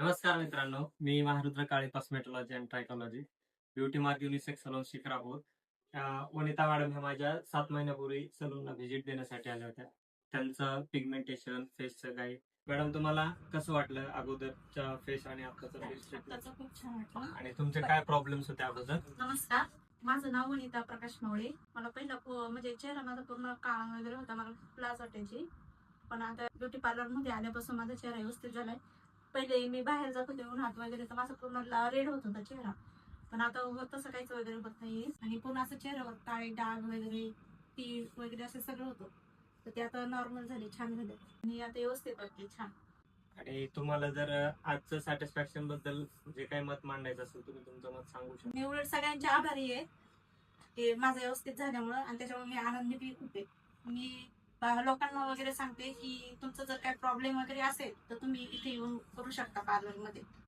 नमस्कार मित्रांनो, मी Maharudra Kale, cosmetology and trichology, beauty mark unisex salon Shikrapur. Vanita madam ह्या माझ्या 7 महिन्यापूर्वी सलूनला व्हिजिट देण्यासाठी आल्या होत्या. त्यांचं पिगमेंटेशन, फेसचं काही. मॅडम, तुम्हाला कसं वाटलं अगोदरच्या फेस आणि आताचा फेस ट्रीटमेंट? त्याचं खूप छान वाटलं. आणि तुमचे काय प्रॉब्लेम्स होते अगोदर? नमस्कार, माझं नाव वनिता प्रकाश मावळे. मला पहिला म्हणजे चेहरा माझा पूर्ण काळा वगैरे होता, मला खूप लाज वाटायची. पण आता ब्युटी पार्लर मध्ये आल्यापासून माझा चेहरा व्यवस्थित झालाय. पहिले मी बाहेर जात होते उन्हात वगैरे तर माझा पूर्ण रेड होत होता चेहरा, पण आता तसं काहीच वगैरे होत नाहीये. आणि पूर्ण असं चेहऱ्यावर काळे डाग वगैरे, तीळ वगैरे असं सगळं होतं, तर ते आता नॉर्मल झाले, छान झाले आणि आता व्यवस्थित वाटते, छान. आणि तुम्हाला जर आजचं सॅटिस्फॅक्शन बद्दल जे काही मत मांडायचं असेल, तुम्ही तुमचं मत सांगू शकता. मी उलट सगळ्यांचे आभारी आहे की माझं व्यवस्थित झाल्यामुळं, आणि त्याच्यामुळे मी आनंदी बी खूप आहे. मी लोकांना वगैरे सांगते की तुमचं जर काही प्रॉब्लेम वगैरे असेल तर तुम्ही इथे येऊन करू शकता पार्लरमध्ये.